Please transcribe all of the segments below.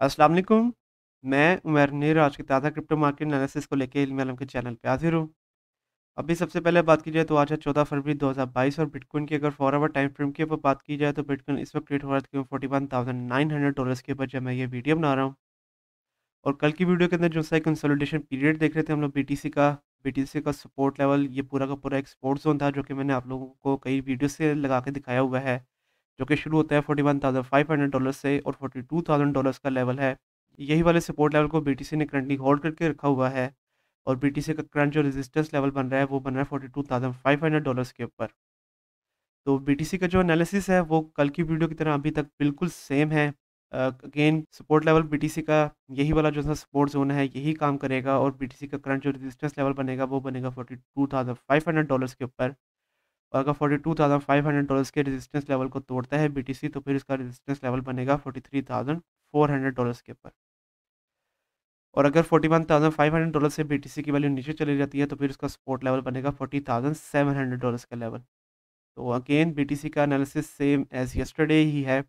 अस्सलाम वालेकुम। मैं उमर नीर आज की ताज़ा क्रिप्टो मार्केट एनालिसिस को लेके इल्म आलम के चैनल पे हाज़िर हूँ। अभी सबसे पहले बात की जाए तो आज है 14 फरवरी 2022 और बिटकॉइन की अगर 4 आवर टाइम फ्रेम के ऊपर बात की जाए तो बिटकॉइन इस वक्त ट्रेड हो रहा है तकरीबन $41,900 के ऊपर जब मैं ये वीडियो बना रहा हूँ। और कल की वीडियो के अंदर जो सा कंसोलिडेशन पीरियड देख रहे थे हम लोग बीटीसी का सपोर्ट लेवल ये पूरा का पूरा एक सपोर्ट जोन था जो कि मैंने आप लोगों को कई वीडियो से लगा के दिखाया हुआ है, जो कि शुरू होता है $41,500 से और $42,000 का लेवल है। यही वाले सपोर्ट लेवल को बीटीसी ने करंटली होल्ड करके रखा हुआ है और बीटीसी का करंट जो रेजिस्टेंस लेवल बन रहा है वो बन रहा है $42,500 के ऊपर। तो बीटीसी का जो एनालिसिस है वो कल की वीडियो की तरह अभी तक बिल्कुल सेम है। अगेन सपोर्ट लेवल बीटीसी का यही वाला जो सा सपोर्ट ज़ोन है यही काम करेगा और बीटीसी का करंट जो रेजिस्टेंस लेवल बनेगा वो बनेगा $42,500 के ऊपर। और अगर $42,500 के रेजिस्टेंस लेवल को तोड़ता है बीटीसी तो फिर इसका रेजिस्टेंस लेवल बनेगा $43,400 के ऊपर। और अगर $41,500 से बीटीसी की वैल्यू नीचे चली जाती है तो फिर उसका सपोर्ट लेवल बनेगा $40,700 का लेवल। तो अगेन बीटीसी का analysis same as yesterday he है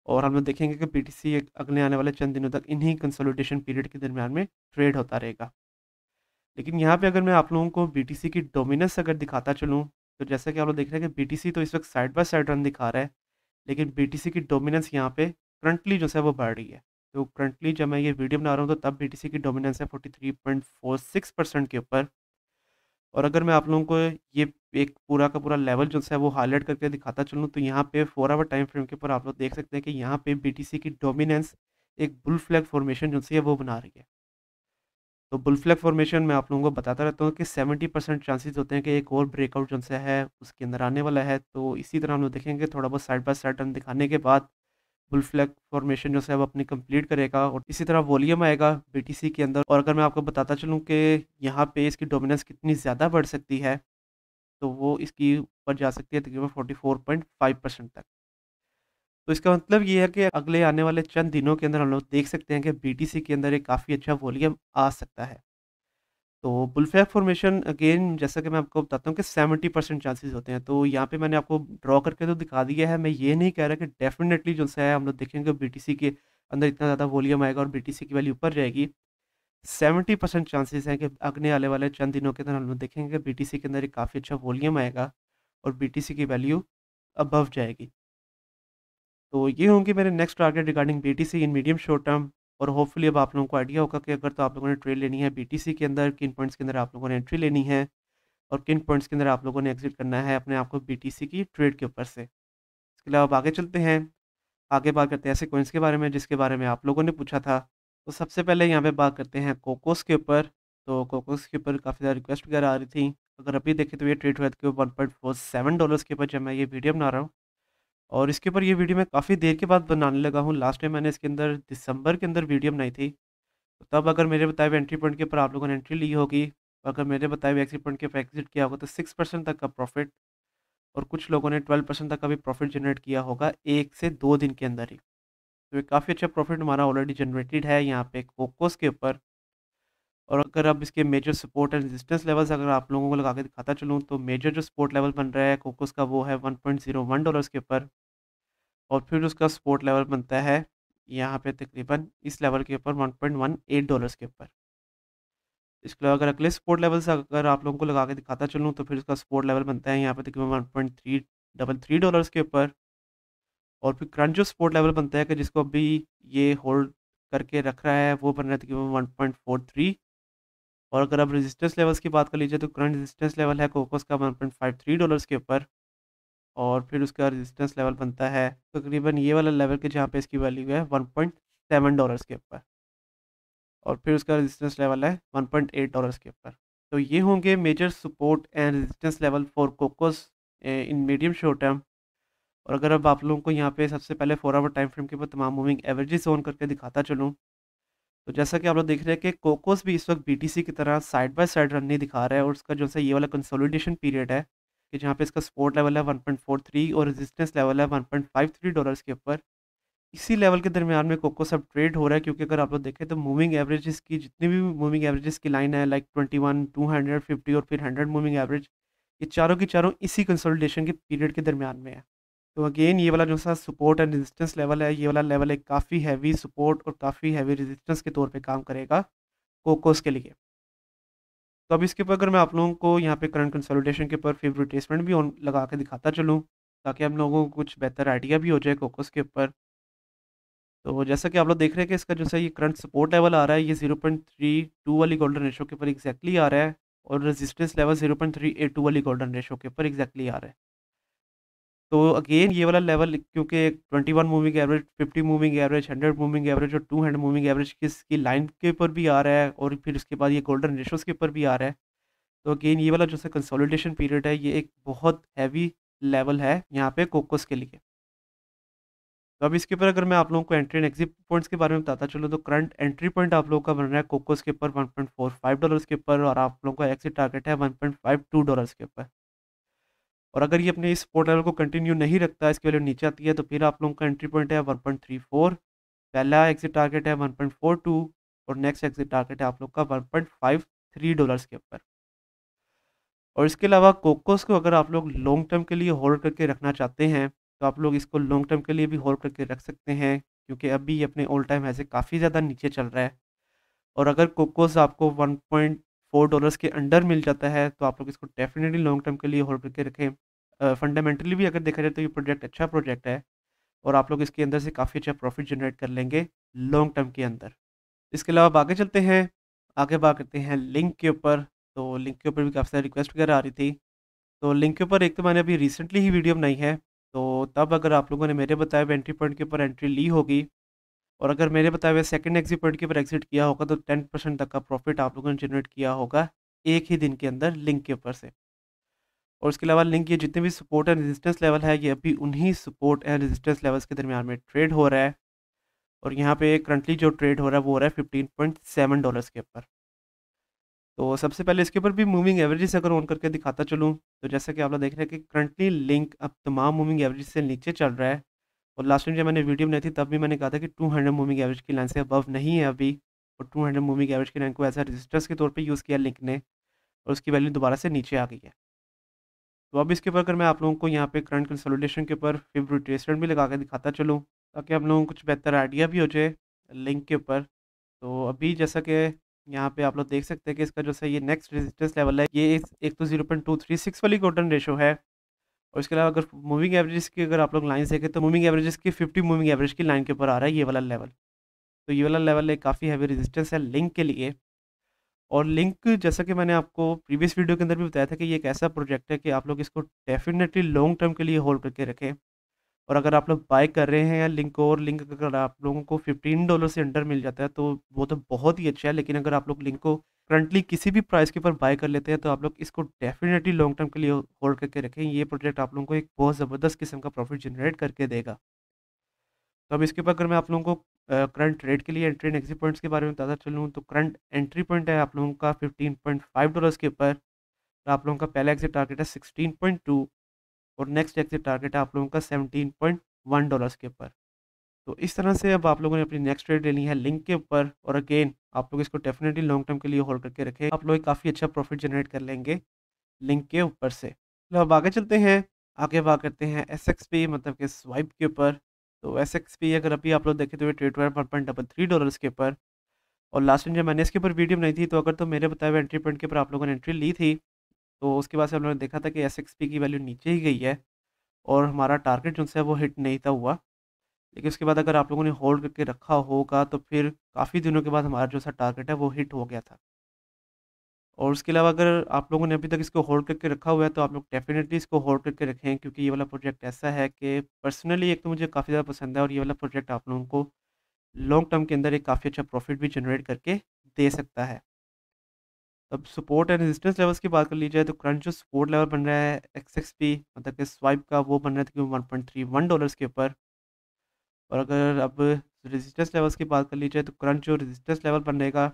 और हम लोग देखेंगे कि बीटीसी अगले आने वाले चंद दिनों तक इन्हीं कंसोलिडेशन पीरियड के दरमियान में ट्रेड होता रहेगा। लेकिन यहाँ पे अगर मैं आप लोगों को बीटीसी की डोमिनेंस अगर दिखाता चलूँ, तो जैसा कि आप लोग देख रहे हैं कि बीटीसी तो इस वक्त साइड बाय साइड रन दिखा रहा है, लेकिन बीटीसी की डोमिनेंस यहाँ पे करंटली जो है वो बढ़ रही है। तो करंटली जब मैं ये वीडियो बना रहा हूँ तो तब बीटीसी की डोमिनेंस है 43.46% के ऊपर। और अगर मैं आप लोगों को ये एक पूरा का पूरा लेवल जो है वो हाईलाइट करके दिखाता चलूँ तो यहाँ पे 4 आवर टाइम फ्रेम के ऊपर आप लोग देख सकते हैं कि यहाँ पे बीटीसी की डोमिनेंस एक बुल फ्लैग फॉर्मेशन जो है वो बना रही है। तो बुल फ्लैग फॉर्मेशन मैं आप लोगों को बताता रहता हूँ कि 70% चांसेस होते हैं कि एक और ब्रेकआउट जो सा है उसके अंदर आने वाला है। तो इसी तरह हम लोग देखेंगे थोड़ा बहुत साइड बाय साइड रन दिखाने के बाद बुल फ्लैग फॉर्मेशन जो है वो अपनी कंप्लीट करेगा और इसी तरह वॉल्यूम आएगा बीटीसी के अंदर। और अगर मैं आपको बताता चलूँ कि यहाँ पे इसकी डोमिनेंस कितनी ज़्यादा बढ़ सकती है, तो वो इसकी ऊपर जा सकती है तकरीबन 44.5% तक। तो इसका मतलब ये है कि अगले आने वाले चंद दिनों के अंदर हम लोग देख सकते हैं कि बीटीसी के अंदर एक काफ़ी अच्छा वॉल्यूम आ सकता है। तो बुल फॉर्मेशन अगेन जैसा कि मैं आपको बताता हूँ कि 70% चांसेस होते हैं। तो यहाँ पे मैंने आपको ड्रॉ करके तो दिखा दिया है। मैं ये नहीं कह रहा कि डेफ़िनेटली जो है हम लोग देखेंगे बीटीसी के अंदर इतना ज़्यादा वॉल्यूम आएगा और बीटीसी की वैल्यू ऊपर जाएगी। 70% चांसेस हैं कि आने आने वाले चंद दिनों के अंदर हम लोग देखेंगे कि बीटीसी के अंदर एक काफ़ी अच्छा वॉल्यूम आएगा और बीटीसी की वैल्यू अबव जाएगी। तो ये होंगे मेरे नेक्स्ट टारगेट रिगार्डिंग बीटीसी इन मीडियम शॉर्ट टर्म। और होपफुली अब आप लोगों को आइडिया होगा कि अगर तो आप लोगों ने ट्रेड लेनी है बीटीसी के अंदर, किन पॉइंट्स के अंदर आप लोगों ने एंट्री लेनी है और किन पॉइंट्स के अंदर आप लोगों ने एग्ज़िट करना है अपने आप को बीटीसी की ट्रेड के ऊपर से। इसके अलावा अब आगे चलते हैं, आगे बात करते हैं ऐसे कॉइन्स के बारे में जिसके बारे में आप लोगों ने पूछा था। तो सबसे पहले यहाँ पे बात करते हैं कोकोस के ऊपर। तो कोकोस के ऊपर काफ़ी ज़्यादा रिक्वेस्ट वगैरह आ रही थी। अगर अभी देखें तो ये ट्रेड हुआ था $1.47 के ऊपर जब मैं ये वीडियो बना रहा हूँ। और इसके ऊपर ये वीडियो मैं काफ़ी देर के बाद बनाने लगा हूँ। लास्ट टाइम मैंने इसके अंदर दिसंबर के अंदर वीडियो बनाई थी। तो तब अगर मेरे बताए हुए एंट्री पॉइंट के ऊपर आप लोगों ने एंट्री ली होगी, अगर मेरे बताए हुए एग्ज़िट पॉइंट के ऊपर एग्ज़िट किया होगा तो 6% तक का प्रॉफ़िट और कुछ लोगों ने 12% तक का भी प्रॉफ़िट जनरेट किया होगा 1 से 2 दिन के अंदर ही। तो ये काफ़ी अच्छा प्रॉफ़िट हमारा ऑलरेडी जनरेटेड है यहाँ पे कोकोस के ऊपर। और अगर अब इसके major support and resistance levels अगर आप लोगों को लगा के दिखाता चलूँ तो मेजर जो सपोर्ट लेवल बन रहा है कोकोस का वो है $1.01 के ऊपर। और फिर उसका सपोर्ट लेवल बनता है यहाँ पे तकरीबन इस लेवल के ऊपर $1.18 के ऊपर। इसके अलावा अगर अगले सपोर्ट लेवल से अगर आप लोगों को लगा के दिखाता चलूँ तो फिर उसका सपोर्ट लेवल बनता है यहाँ पे तकरीबन $1.333 के ऊपर। और फिर करंट जो सपोर्ट लेवल बनता है कि जिसको अभी ये होल्ड करके रख रहा है वो बन रहा है तकरीबन 1.43। और अगर अब रेजिस्टेंस लेवल्स की बात कर लीजिए तो करंट रेजिस्टेंस लेवल है कोकोस का $1.53 के ऊपर। और फिर उसका रेजिस्टेंस लेवल बनता है तकरीबन ये वाला लेवल के जहाँ पे इसकी वैल्यू है $1.7 के ऊपर। और फिर उसका रेजिस्टेंस लेवल है $1.8 के ऊपर। तो ये होंगे major support and resistance level for Cocos in medium short term. और अगर अब आप लोगों को यहाँ पे सबसे पहले 4 आवर टाइम फ्रेम के ऊपर तमाम मूविंग एवरेजेस ऑन करके दिखाता चलूँ, तो जैसा कि आप लोग देख रहे हैं कि कोकोस भी इस वक्त बीटीसी की तरह साइड बाय साइड रन नहीं दिखा रहा है और उसका जो है ये वाला कंसोलिडेशन पीरियड है कि जहाँ पे इसका सपोर्ट लेवल है 1.43 और रेजिस्टेंस लेवल है $1.53 के ऊपर। इसी लेवल के दरमियान में कोकोस अब ट्रेड हो रहा है क्योंकि अगर आप लोग देखें तो मूविंग एवरेजेस की जितनी भी मूविंग एवरेजेस की लाइन है लाइक 21, 200, 50 और फिर 100 मूविंग एवरेज, ये चारों की चारों इसी कंसोलिडेशन के पीरियड के दरमियान में है। तो अगेन ये वाला जो सा सपोर्ट एंड रेजिस्टेंस लेवल है, ये वाला लेवल एक काफ़ी हैवी सपोर्ट और काफ़ी हैवी रेजिस्टेंस के तौर पे काम करेगा कोकोस के लिए। तो अब इसके ऊपर अगर मैं आप लोगों को यहाँ पे करंट कंसोलिडेशन के ऊपर फेवरेट रिट्रेसमेंट भी ऑन लगा के दिखाता चलूँ, ताकि हम लोगों को कुछ बेहतर आइडिया भी हो जाए कोकोस के ऊपर। तो जैसा कि आप लोग देख रहे हैं कि इसका जो है ये करंट सपोर्ट लेवल आ रहा है, ये 0.32 वाली गोल्डन रेशो के ऊपर एग्जैक्टली आ रहा है, और रेजिस्टेंस लेवल 0.382 वाली गोल्डन रेशो के ऊपर एग्जैक्टली आ रहा है। तो अगेन ये वाला लेवल, क्योंकि 21 moving average, 50 moving average, 100 moving average और 200 मूविंग एवरेज की लाइन के ऊपर भी आ रहा है, और फिर उसके बाद ये गोल्डन रेशोज़ के ऊपर भी आ रहा है। तो अगेन ये वाला जो है कंसोलिडेशन पीरियड है, ये एक बहुत हैवी लेवल है यहाँ पे कोकोस के लिए। तो अब इसके ऊपर अगर मैं आप लोगों को एंट्री एंड एग्जिट पॉइंट्स के बारे में बताता चलूँ, तो करंट एंट्री पॉइंट आप लोगों का बन रहा है कोकोस के ऊपर $1.45 के ऊपर, और आप लोगों का एग्जिट टारगेट है $1.52 के ऊपर। और अगर ये अपने इस सपोर्ट लेवल को कंटिन्यू नहीं रखता, इसकी वैल्यू नीचे आती है, तो फिर आप लोगों का एंट्री पॉइंट है 1.34, पहला एग्जिट टारगेट है 1.42, और नेक्स्ट एग्जिट टारगेट है आप लोग का $1.53 के ऊपर। और इसके अलावा कोकोस को अगर आप लोग लॉन्ग टर्म के लिए होल्ड करके रखना चाहते हैं, तो आप लोग इसको लॉन्ग टर्म के लिए भी होल्ड करके रख सकते हैं, क्योंकि अभी ये अपने ऑल टाइम हाई से काफ़ी ज़्यादा नीचे चल रहा है। और अगर कोकोस आपको $1.4 के अंडर मिल जाता है, तो आप लोग इसको डेफिनेटली लॉन्ग टर्म के लिए होल्ड करके रखें। फंडामेंटली भी अगर देखा जाए तो ये प्रोजेक्ट अच्छा प्रोजेक्ट है, और आप लोग इसके अंदर से काफ़ी अच्छा प्रॉफिट जनरेट कर लेंगे लॉन्ग टर्म के अंदर। इसके अलावा अब आगे चलते हैं, आगे बात करते हैं लिंक के ऊपर। तो लिंक के ऊपर भी काफ़ी सारी रिक्वेस्ट वगैरह आ रही थी। तो लिंक के ऊपर एक तो मैंने अभी रिसेंटली ही वीडियो बनाई है, तो तब अगर आप लोगों ने मेरे बताए हुए एंट्री पॉइंट के ऊपर एंट्री ली होगी, और अगर मेरे बताए हुए सेकंड एग्जिट पॉइंट के ऊपर एग्जिट किया होगा, तो 10% तक का प्रॉफिट आप लोगों ने जनरेट किया होगा एक ही दिन के अंदर लिंक के ऊपर से। और उसके अलावा लिंक ये जितने भी सपोर्ट एंड रेजिस्टेंस लेवल है, ये अभी उन्हीं सपोर्ट एंड रेजिस्टेंस लेवल्स के दरमियान में ट्रेड हो रहा है, और यहाँ पे करंटली जो ट्रेड हो रहा है वो हो रहा है $15.7 के ऊपर। तो सबसे पहले इसके ऊपर भी मूविंग एवरेजेस अगर ऑन करके दिखाता चलूँ, तो जैसा कि आप लोग देख रहे हैं कि करंटली लिंक अब तमाम मूविंग एवरेज से नीचे चल रहा है। और लास्ट टाइम जब मैंने वीडियो बनाई थी, तब भी मैंने कहा था कि 200 मूविंग एवरेज की लाइन से अबव नहीं है अभी, और 200 मूविंग एवरेज की लाइन को एज अ रेजिस्टेंस के तौर पे यूज़ किया लिंक ने, और उसकी वैल्यू दोबारा से नीचे आ गई है। तो अब इसके ऊपर अगर मैं आप लोगों को यहाँ पे करंट कंसोलिडेशन के ऊपर फिर रिट्रेसमेंट भी लगा के दिखाता चलूँ, ताकि हम लोगों को कुछ बेहतर आइडिया भी हो जाए लिंक के ऊपर। तो अभी जैसा कि यहाँ पे आप लोग देख सकते हैं कि इसका जो है ये नेक्स्ट रेजिस्टेंस लेवल है, ये एक तो 0.236 वाली गोल्डन रेशो है। और इसके अलावा अगर मूविंग एवरेजेस की अगर आप लोग लाइन देखें, तो मूविंग एवरेजेस की 50 मूविंग एवरेज की लाइन के ऊपर आ रहा है ये वाला लेवल। तो ये वाला लेवल एक काफ़ी हैवी रेजिस्टेंस है लिंक के लिए। और लिंक, जैसा कि मैंने आपको प्रीवियस वीडियो के अंदर भी बताया था, कि ये एक ऐसा प्रोजेक्ट है कि आप लोग इसको डेफिनेटली लॉन्ग टर्म के लिए होल्ड करके रखें। और अगर आप लोग बाय कर रहे हैं या लिंक को, और लिंक अगर आप लोगों को $15 से अंडर मिल जाता है, तो वो तो बहुत ही अच्छा है। लेकिन अगर आप लोग लिंक को करंटली किसी भी प्राइस के ऊपर बाय कर लेते हैं, तो आप लोग इसको डेफिनेटली लॉन्ग टर्म के लिए होल्ड करके रखें। ये प्रोजेक्ट आप लोगों को एक बहुत ज़बरदस्त किस्म का प्रॉफिट जनरेट करके देगा। तो अब इसके ऊपर अगर मैं आप लोगों को करंट ट्रेड के लिए एंट्री एंड एग्जिट पॉइंट्स के बारे में बताता चलूँ, तो करंट एंट्री पॉइंट है आप लोगों का $15.5 के ऊपर। तो आप लोगों का पहला एग्जिट टारगेट है 16.2, और नेक्स्ट एग्जिट टारगेट है आप लोगों का $17.1 के ऊपर। तो इस तरह से अब आप लोगों ने अपनी नेक्स्ट ट्रेड लेनी है लिंक के ऊपर, और अगेन आप लोग इसको डेफिनेटली लॉन्ग टर्म के लिए होल्ड करके रखें। आप लोग काफ़ी अच्छा प्रॉफिट जनरेट कर लेंगे लिंक के ऊपर से। तो अब आगे चलते हैं, आगे बात करते हैं एसएक्सपी मतलब कि स्वाइप के ऊपर। तो एसएक्सपी अगर अभी आप लोग देखें, तो ये ट्रेड हुआ है $1.33 के ऊपर। और लास्ट टाइम जब मैंने इसके ऊपर वीडियो बनाई थी, तो अगर तो मेरे बताए हुए एंट्री पॉइंट के ऊपर आप लोगों ने एंट्री ली थी, तो उसके बाद से हम लोगों ने देखा था कि एसएक्सपी की वैल्यू नीचे ही गई है, और हमारा टारगेट जो है वो हिट नहीं था हुआ। लेकिन उसके बाद अगर आप लोगों ने होल्ड करके रखा होगा, तो फिर काफ़ी दिनों के बाद हमारा जो सा टारगेट है वो हिट हो गया था। और उसके अलावा अगर आप लोगों ने अभी तक इसको होल्ड करके रखा हुआ है, तो आप लोग डेफ़िनेटली इसको होल्ड करके रखें, क्योंकि ये वाला प्रोजेक्ट ऐसा है कि पर्सनली एक तो मुझे काफ़ी ज़्यादा पसंद है, और ये वाला प्रोजेक्ट आप लोगों को लॉन्ग टर्म के अंदर एक काफ़ी अच्छा प्रॉफिट भी जनरेट करके दे सकता है। अब सपोर्ट एंड रेजिस्टेंस लेवल्स की बात कर ली जाए, तो करंट जो सपोर्ट लेवल बन रहा है एक्सएक्सपी मतलब कि स्वाइप का, वो बन रहा था कि $1.31 के ऊपर। और अगर अब रेजिस्टेंस लेवल्स की बात कर ली जाए, तो करंट जो रेजिस्टेंस लेवल बनेगा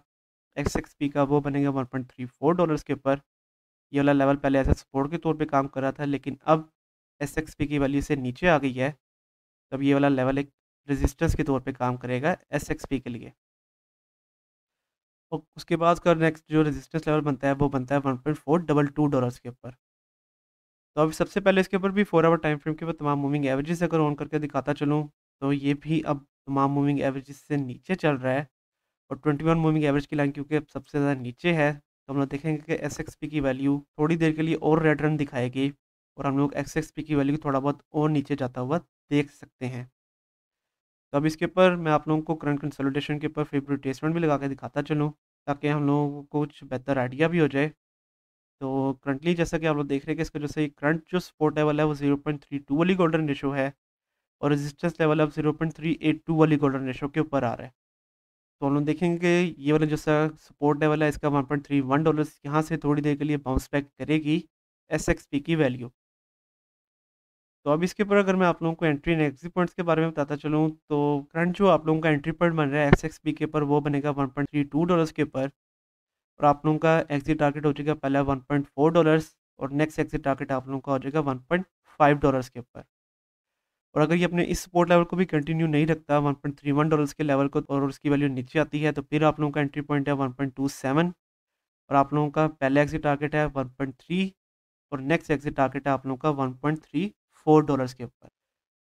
एक्सएक्सपी का, वो बनेगा $1.34 के ऊपर। ये वाला लेवल पहले ऐसा सपोर्ट के तौर पे काम कर रहा था, लेकिन अब एसएक्सपी की वैल्यू से नीचे आ गई है। तब ये वाला लेवल एक रेजिस्टेंस के तौर पे काम करेगा एसएक्सपी के लिए। और उसके बाद का नेक्स्ट जो रेजिस्टेंस लेवल बनता है, वो बनता है $1.422 के ऊपर। तो अभी सबसे पहले इसके ऊपर भी 4 आवर टाइम फ्रेम के ऊपर तमाम मूविंग एवरेजेस अगर ऑन करके दिखाता चलूँ, तो ये भी अब तमाम मूविंग एवरेजेस से नीचे चल रहा है। और 21 मूविंग एवरेज की लाइन क्योंकि अब सबसे ज़्यादा नीचे है, तो हम लोग देखेंगे कि एसएक्सपी की वैल्यू थोड़ी देर के लिए और रेड रन दिखाएगी और हम लोग एक्सएक्सपी की वैल्यू थोड़ा बहुत और नीचे जाता हुआ देख सकते हैं। तो अब इसके ऊपर मैं आप लोगों को करंट कंसोलिडेशन के ऊर फेवरेट रिट्रेसमेंट भी लगा के दिखाता चलूँ, ताकि हम लोगों को कुछ बेहतर आइडिया भी हो जाए। तो करंटली जैसा कि आप लोग देख रहे हैं कि इसका जो सही करंट जो सपोर्ट लेवल है वो 0.32 वाली गोल्डन रेशो है और रेजिस्टेंस लेवल अब 0.382 वाली गोल्डन रेशो के ऊपर आ रहा है। तो हम लोग देखेंगे कि ये वाला जो सा सपोर्ट लेवल है इसका $1.31 यहाँ से थोड़ी देर के लिए बाउंस बैक करेगी एसएक्सपी की वैल्यू। तो अब इसके ऊपर अगर मैं आप लोगों को एंट्री एंड एग्जिट पॉइंट्स के बारे में बताता चलूँ, तो करंट जो आप लोगों का एंट्री पॉइंट बन रहा है एसएक्सपी के ऊपर वो बनेगा $1.32 के ऊपर और आप लोगों का एग्जिट टारगेट हो जाएगा पहला $1.4 और नेक्स्ट एग्जिट टारगेट आप लोगों का हो जाएगा $1.5 के ऊपर। और अगर ये अपने इस सपोर्ट लेवल को भी कंटिन्यू नहीं रखता $1.31 के लेवल को और उसकी वैल्यू नीचे आती है, तो फिर आप लोगों का एंट्री पॉइंट है 1.27 और आप लोगों का पहला एग्जिट टारगेट है 1.3 और नेक्स्ट एग्जिट टारगेट है आप लोगों का $1.34 के ऊपर।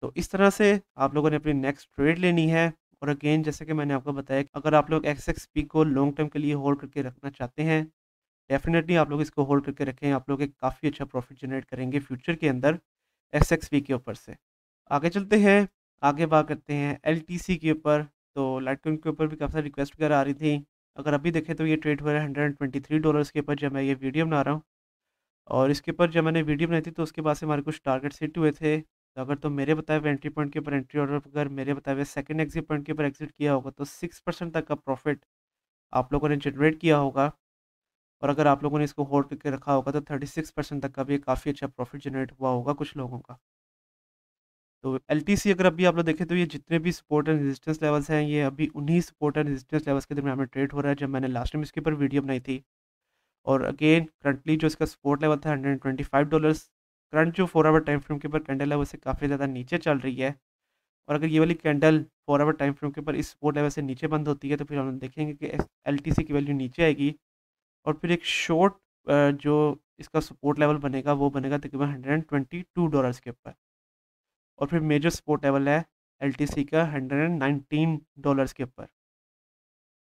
तो इस तरह से आप लोगों ने अपनी नेक्स्ट ट्रेड लेनी है। और अगेन जैसे कि मैंने आपको बताया, अगर आप लोग एक्सएक्सपी को लॉन्ग टर्म के लिए होल्ड करके रखना चाहते हैं, डेफिनेटली आप लोग इसको होल्ड करके रखें, आप लोग एक काफ़ी अच्छा प्रॉफिट जनरेट करेंगे फ्यूचर के अंदर एक्सएक्सपी के ऊपर से। आगे चलते हैं, आगे बात करते हैं एलटीसी के ऊपर। तो लाइटकॉइन के ऊपर भी काफ़ी सारी रिक्वेस्ट वगैरह आ रही थी। अगर अभी देखें तो ये ट्रेड हुआ है $123 के ऊपर जब मैं ये वीडियो बना रहा हूँ। और इसके ऊपर जब मैंने वीडियो बनाई थी तो उसके बाद से हमारे कुछ टारगेट्स हिट हुए थे। तो अगर तो मेरे बताए हुए एंट्री पॉइंट के ऊपर एंट्री और अगर मेरे बताए हुए सेकंड एग्जिट पॉइंट के ऊपर एग्जिट किया होगा तो 6% तक का प्रॉफिट आप लोगों ने जनरेट किया होगा। और अगर आप लोगों ने इसको होल्ड करके रखा होगा तो 36% तक का भी काफ़ी अच्छा प्रॉफिट जनरेट हुआ होगा कुछ लोगों का। तो एलटीसी अगर अभी आप लोग देखें तो ये जितने भी सपोर्ट एंड रेजिस्टेंस लेवल्स हैं ये अभी उन्हीं सपोर्ट एंड रेजिस्टेंस लेवल्स के दरमियान में ट्रेड हो रहा है जब मैंने लास्ट टाइम इसके ऊपर वीडियो बनाई थी। और अगेन करंटली जो इसका सपोर्ट लेवल था $125, करंट जो 4 आवर टाइम फ्रेम के ऊपर कैंडल है वो इससे काफ़ी ज़्यादा नीचे चल रही है। और अगर ये वाली कैंडल 4 आवर टाइम फ्रेम के ऊपर इस सपोर्ट लेवल से नीचे बंद होती है तो फिर हम देखेंगे कि एलटीसी की वैल्यू नीचे आएगी और फिर एक शॉर्ट जो इसका सपोर्ट लेवल बनेगा वो बनेगा तकरीबन $122 के ऊपर। और फिर मेजर सपोर्ट लेवल है एलटीसी का $119 के ऊपर।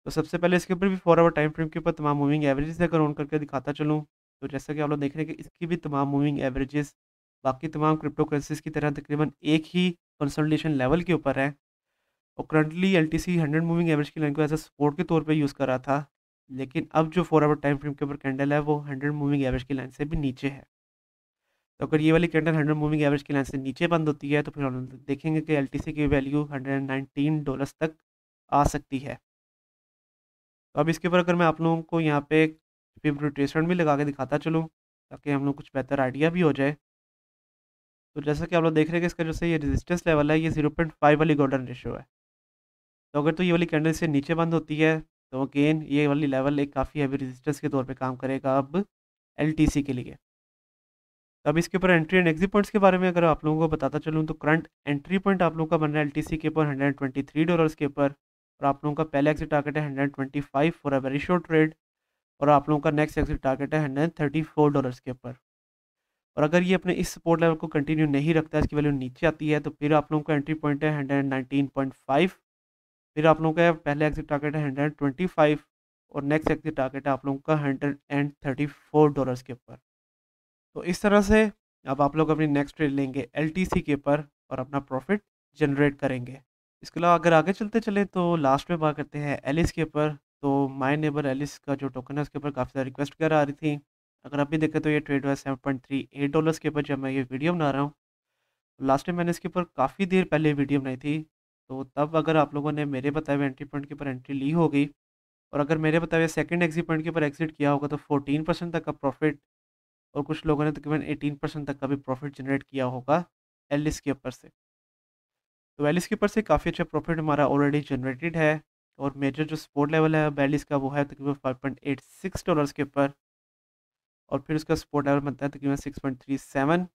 तो सबसे पहले इसके ऊपर भी 4 आवर टाइम फ्रेम के ऊपर तमाम मूविंग एवरेजेस अगर ऑन करके दिखाता चलूँ, तो जैसा कि आप लोग देख रहे हैं कि इसकी भी तमाम मूविंग एवरेजेस बाकी तमाम क्रिप्टो करेंसीज़ की तरह तकरीबन एक ही कंसोलिडेशन लेवल के ऊपर है। और करंटली एलटीसी 100 मूविंग एवरेज की लाइन को एज़ अ सपोर्ट के तौर पे यूज़ कर रहा था। लेकिन अब जो 4 आवर टाइम फ्रेम के ऊपर कैंडल है वो 100 मूविंग एवरेज की लाइन से भी नीचे है। तो अगर ये वाली कैंडल 100 मूविंग एवरेज की लाइन से नीचे बंद होती है तो फिर हम देखेंगे कि एलटीसी की वैल्यू $119 तक आ सकती है। तो अब इसके ऊपर अगर मैं आप लोगों को यहाँ पे फिब रिट्रेसमेंट भी लगा के दिखाता चलूँ, ताकि हम लोग कुछ बेहतर आइडिया भी हो जाए। तो जैसा कि आप लोग देख रहे हैं कि इसका जो सही ये रेजिस्टेंस लेवल है ये 0.5 वाली गोल्डन रेशियो है। तो अगर तो ये वाली कैंडल से नीचे बंद होती है, तो अगेन ये वाली लेवल एक काफ़ी हैवी रेजिस्टेंस के तौर पे काम करेगा अब एलटीसी के लिए। तो अब इसके ऊपर एंट्री एंड एग्जिट पॉइंट्स के बारे में अगर आप लोगों को बताता चलूँ, तो करंट एंट्री पॉइंट आप लोगों का बन रहा है एलटीसी के ऊपर $123 के ऊपर और आप लोगों का पहला एग्जिट टारगेट है 125 for a very short trade और आप लोगों का नेक्स्ट एग्जिट टारगेट है $134 के ऊपर। और अगर ये अपने इस सपोर्ट लेवल को कंटिन्यू नहीं रखता है, इसकी वैल्यू नीचे आती है, तो फिर आप लोगों का एंट्री पॉइंट है 119.5, फिर आप लोगों का पहला एग्जिट टारगेट है 125 और नेक्स्ट एग्जिट टारगेट है आप लोगों का $134 के ऊपर। तो इस तरह से अब आप लोग अपनी नेक्स्ट ट्रेड लेंगे एलटीसी के ऊपर और अपना प्रॉफिट जनरेट करेंगे। इसके अलावा अगर आगे चलते चले तो लास्ट में बात करते हैं एलिस के ऊपर। तो माय नेबर एलिस का जो टोकन है उसके ऊपर काफ़ी सारी रिक्वेस्ट वगैरह आ रही थी। अगर अभी देखें तो ये ट्रेड हुआ है $7.38 के ऊपर जब मैं ये वीडियो बना रहा हूँ। लास्ट टाइम मैंने इसके ऊपर काफ़ी देर पहले वीडियो बनाई थी, तो तब अगर आप लोगों ने मेरे बताए हुए एंट्री पॉइंट के ऊपर एंट्री ली होगी और अगर मेरे बताए हुए सेकंड एग्जिट पॉइंट के ऊपर एग्जिट किया होगा तो 14% तक का प्रॉफिट और कुछ लोगों ने तकरीबन 18% तक का भी प्रॉफिट जनरेट किया होगा एलिस के ऊपर से। तो एलिस के ऊपर से काफ़ी अच्छा प्रॉफिट हमारा ऑलरेडी जनरेटेड है। और मेजर जो सपोर्ट लेवल है एलिस का वो है तकरीबन $5.86 के ऊपर और फिर उसका सपोर्ट लेवल बनता है तकरीबन 6.37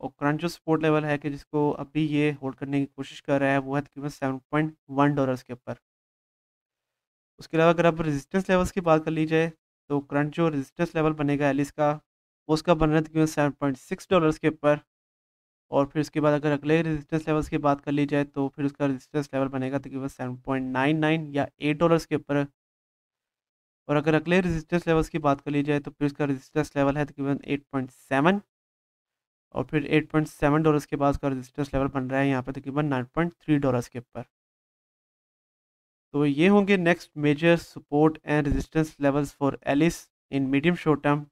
और करंट जो सपोर्ट लेवल है कि जिसको अभी ये होल्ड करने की कोशिश कर रहा है वो है तकरीबन $7.1 के ऊपर। उसके अलावा अगर अब रेजिस्टेंस लेवल्स की बात कर ली जाए, तो करंट जो रेजिस्टेंस लेवल बनेगा एलिस का वो उसका बन रहा है तकरीबन $7.6 के ऊपर। और फिर उसके बाद अगर अगले रेजिस्टेंस लेवल्स की बात कर ली जाए तो फिर उसका रेजिस्टेंस लेवल बनेगा तकरीबन 7.99 या $8 के ऊपर। और अगर अगले रेजिस्टेंस लेवल्स की बात कर ली जाए तो फिर उसका रेजिस्टेंस लेवल है तकरीबन 8.7। और फिर $8.7 के बाद उसका रेजिस्टेंस लेवल बन रहा है यहाँ पे तकरीबन $9.3 के ऊपर। तो ये होंगे next major support and resistance levels for Alice in medium short term.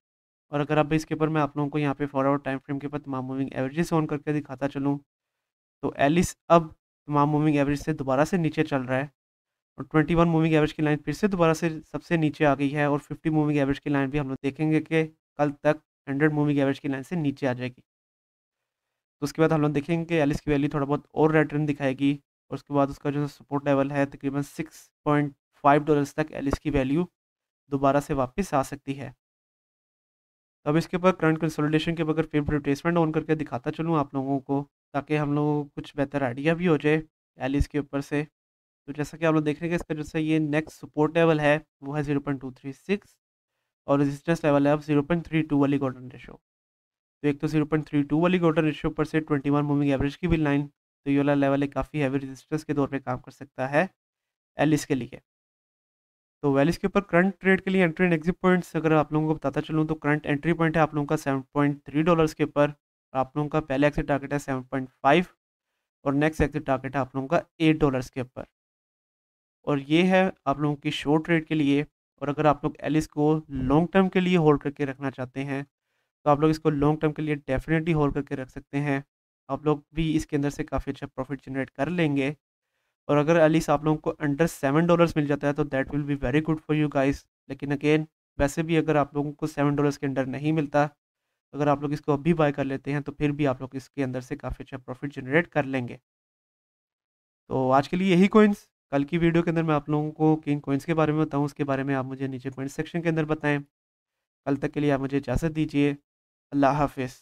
और अगर अब इसके ऊपर मैं आप लोगों को यहाँ पे 4 आवर टाइम फ्रेम के ऊपर तमाम मूविंग एवरेजेस ऑन करके दिखाता चलूँ तो एलिस अब तमाम मूविंग एवरेज से दोबारा से नीचे चल रहा है। और 21 मूविंग एवरेज की लाइन फिर से दोबारा से सबसे नीचे आ गई है। और 50 मूविंग एवरेज की लाइन भी हम लोग देखेंगे कि कल तक 100 मूविंग एवरेज की लाइन से नीचे आ जाएगी। तो उसके बाद हम लोग देखेंगे कि एलिस की वैल्यू थोड़ा बहुत और रिटर्न दिखाएगी। और उसके बाद उसका जो सपोर्ट लेवल है तकरीबन $6.5 तक एलिस की वैल्यू दोबारा से वापस आ सकती है। तो अब इसके ऊपर करंट कंसोलिडेशन के अगर फिर रिट्रेसमेंट ऑन करके दिखाता चलूँ आप लोगों को, ताकि हम लोगों को कुछ बेहतर आइडिया भी हो जाए एलिस के ऊपर से। तो जैसा कि आप लोग देख रहे हैं कि इसका जैसे ये नेक्स्ट सपोर्ट लेवल है वो है 0.236 और रेजिस्टेंस लेवल है अब 0.32 वाली गोल्डन रेशो। तो एक तो 0.32 वाली गोल्डन रेशो पर से 21 मूविंग एवरेज की भी लाइन, तो ये वाला लेवल एक काफ़ी हैवी रेजिस्टेंस के तौर पे काम कर सकता है एलिस के लिए। तो एलिस के ऊपर करंट ट्रेड के लिए एंट्री एंड एग्जिट पॉइंट्स अगर आप लोगों को बताता चलूँ तो करंट एंट्री पॉइंट है आप लोगों का $7.3 के ऊपर। आप लोगों का पहले एग्जिट टारगेट है 7.5 और नेक्स्ट एग्जिट टारगेट है आप लोगों का $8 के ऊपर। और ये है आप लोगों की शॉर्ट ट्रेड के लिए। और अगर आप लोग एलिस को लॉन्ग टर्म के लिए होल्ड करके रखना चाहते हैं तो आप लोग इसको लॉन्ग टर्म के लिए डेफिनेटली होल्ड करके रख सकते हैं। आप लोग भी इसके अंदर से काफ़ी अच्छा प्रॉफिट जनरेट कर लेंगे। और अगर एलिस आप लोगों को अंडर $7 मिल जाता है तो that will be very good for you guys. लेकिन अगेन वैसे भी अगर आप लोगों को $7 के अंडर नहीं मिलता, अगर आप लोग इसको अभी बाय कर लेते हैं तो फिर भी आप लोग इसके अंदर से काफ़ी अच्छा प्रॉफिट जनरेट कर लेंगे। तो आज के लिए यही कॉइन्स। कल की वीडियो के अंदर मैं आप लोगों को किन कॉइन्स के बारे में बताऊँ उसके बारे में आप मुझे नीचे कमेंट सेक्शन के अंदर बताएं। कल तक के लिए आप मुझे इजाज़त दीजिए। अल्लाह हाफिज़।